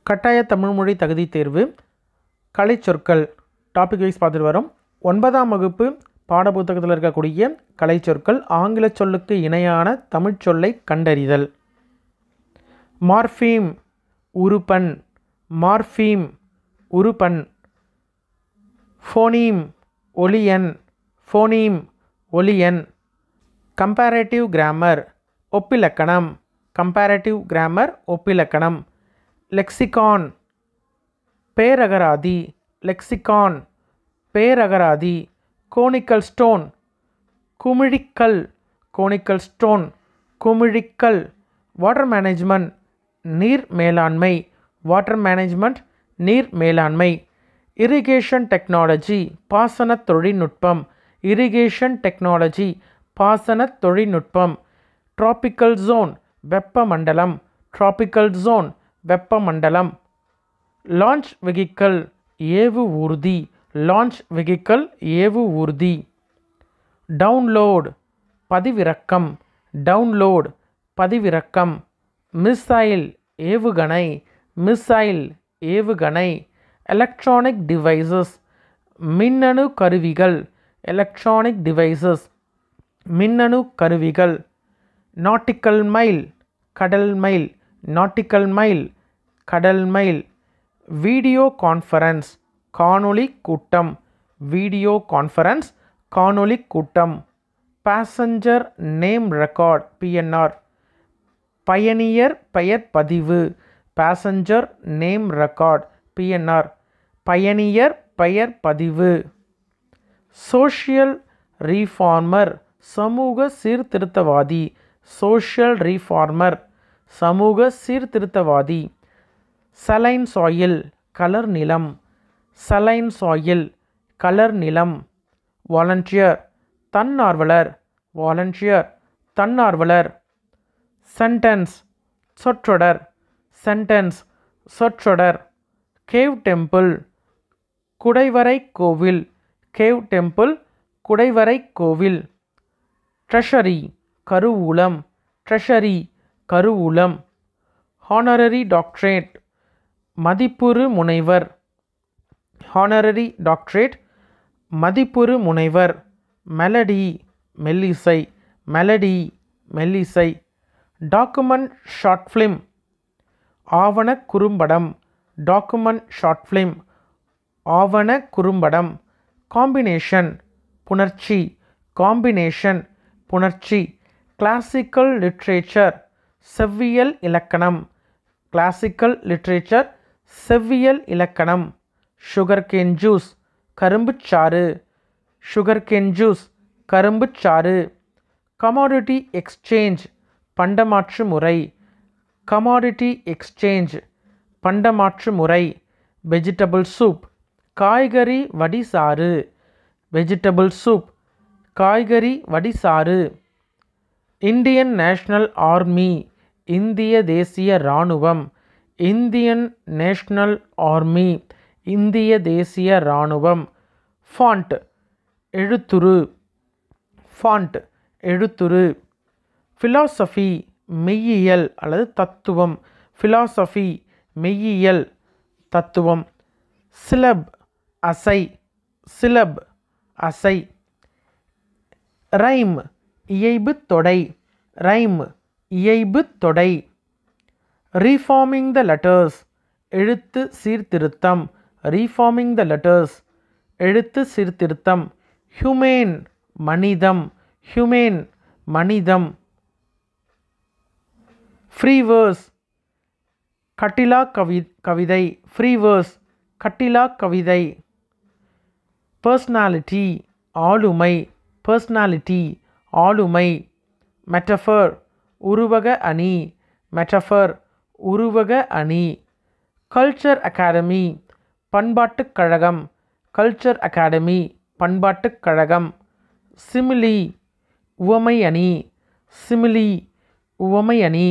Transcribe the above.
கட்டாய தமிழ்மொழி தகுதி தேர்வு கலைச்சொற்கள் டாபிக் வைஸ் பார்த்துட்டு வரோம். 9ஆம் வகுப்பு பாடப்புத்தகத்தில் இருக்கக்கூடிய கலைச்சொற்கள். ஆங்கில சொல்லுக்கு இணையான தமிழ் சொல்லை கண்டறிதல். மார்ஃபீம் உருபன், மார்ஃபீம் உருபன். ஃபோனீம் ஒலியன், ஃபோனீம் ஒலியன். கம்பேரேட்டிவ் கிராமர் ஒப்பிலக்கணம், கம்பேரேட்டிவ் கிராமர் ஒப்பிலக்கணம். லெக்சிகான் பேரகராதி, லெக்சிகான் பேரகராதி. கோனிக்கல் ஸ்டோன் குமிழிக்கல், கோனிக்கல் ஸ்டோன் குமிழிக்கல். வாட்டர் மேனேஜ்மெண்ட் நீர் மேலாண்மை, வாட்டர் மேனேஜ்மெண்ட் நீர் மேலாண்மை. இரிகேஷன் டெக்னாலஜி பாசன தொழில்நுட்பம், இரிகேஷன் டெக்னாலஜி பாசன தொழில்நுட்பம். டிராபிக்கல் ஜோன் வெப்பமண்டலம், டிராபிக்கல் ஜோன் வெப்பமண்டலம். லான்ச் வெஹிக்கிள் ஏவு ஊர்தி, லான்ச் வெஹிக்கிள் ஏவு ஊர்தி. டவுன்லோட் பதிவிறக்கம், டவுன்லோட் பதிவிறக்கம். மிசைல் ஏவுகணை, மிசைல் ஏவுகணை. எலக்ட்ரானிக் டிவைசஸ் மின்னணு கருவிகள், எலக்ட்ரானிக் டிவைசஸ் மின்னணு கருவிகள். நாட்டிக்கல் மைல் கடல் மைல், நாட்டிக்கல் மைல் கடல் மைல். வீடியோ கான்ஃபரன்ஸ் காணொளி கூட்டம், வீடியோ கான்ஃபரன்ஸ் காணொளி கூட்டம். பேசஞ்சர் நேம் ரெக்கார்ட் பிஎன்ஆர், பயணியர் பெயர் பதிவு, பேசஞ்சர் நேம் ரெக்கார்ட் பிஎன்ஆர், பயணியர் பெயர் பதிவு. சோஷியல் ரீஃபார்மர் சமூக சீர்திருத்தவாதி, சோஷியல் ரீஃபார்மர் சமூக சீர்திருத்தவாதி. சலைன் சாயில் கலர் நிலம், சலைன் சாயில் கலர் நிலம். வாலண்டியர் தன்னார்வலர், வாலண்டியர் தன்னார்வலர். சென்டென்ஸ் சொற்றொடர், சென்டென்ஸ் சொற்றொடர். கேவ் டெம்பிள் குடைவரை கோவில், கேவ் டெம்பிள் குடைவரை கோவில். ட்ரெஷரி கருவூலம், ட்ரெஷரி கருவூலம். ஹானரரி டாக்டரேட் மதிப்புறு முனைவர், ஹானரரி டாக்டரேட் மதிப்புறு முனைவர். மெலடி மெல்லிசை, மெலடி மெல்லிசை. டாக்குமெண்ட் ஷார்ட் ஃபிலிம் ஆவண குறும்படம், டாக்குமெண்ட் ஷார்ட் ஃபிலிம் ஆவண குறும்படம். காம்பினேஷன் புணர்ச்சி, காம்பினேஷன் புணர்ச்சி. கிளாசிக்கல் லிட்ரேச்சர் செவ்வியல் இலக்கணம், கிளாசிக்கல் லிட்ரேச்சர் செவ்வியல் இலக்கணம். சுகர்கேன் ஜூஸ் கரும்புச்சாறு, சுகர்கேன் ஜூஸ் கரும்புச்சாறு. கமாடிட்டி எக்ஸ்சேஞ்ச் பண்டமாற்று முறை, கமாடிட்டி எக்ஸ்சேஞ்ச் பண்டமாற்று முறை. வெஜிடபிள் சூப் காய்கறி வடிசாறு, வெஜிடபிள் சூப் காய்கறி வடிசாறு. இந்தியன் நேஷனல் ஆர்மி இந்திய தேசிய இராணுவம், இந்தியன் நேஷனல் ஆர்மி இந்திய தேசிய இராணுவம். ஃபாண்ட் எழுத்துரு, ஃபாண்ட் எழுத்துரு. ஃபிலாசபி மெய்யியல் அல்லது தத்துவம், ஃபிலாசபி மெய்யியல் தத்துவம். சிலப் அசை, சிலப் அசை. ரைம் இயைபு தொடை, ரைம் இயைபு தொடை. ரீஃபார்மிங் த லெட்டர்ஸ் எழுத்து சீர்திருத்தம், ரீஃபார்மிங் த லெட்டர்ஸ் எழுத்து சீர்திருத்தம். ஹியூமேன் மனிதம், ஹியூமேன் மனிதம். ஃப்ரீ வேர்ஸ் கட்டிலா கவிதை, ஃப்ரீ வேர்ஸ் கட்டிலா கவிதை. பர்சனாலிட்டி ஆளுமை, பர்சனாலிட்டி ஆளுமை. மெட்டஃபர் உருவக அணி, மெட்டஃபர் உருவக அணி. கல்ச்சர் அகாடமி பண்பாட்டுக் கழகம், கல்ச்சர் அகாடமி பண்பாட்டுக் கழகம். சிமிலி உவமை அணி, சிமிலி உவமை அணி.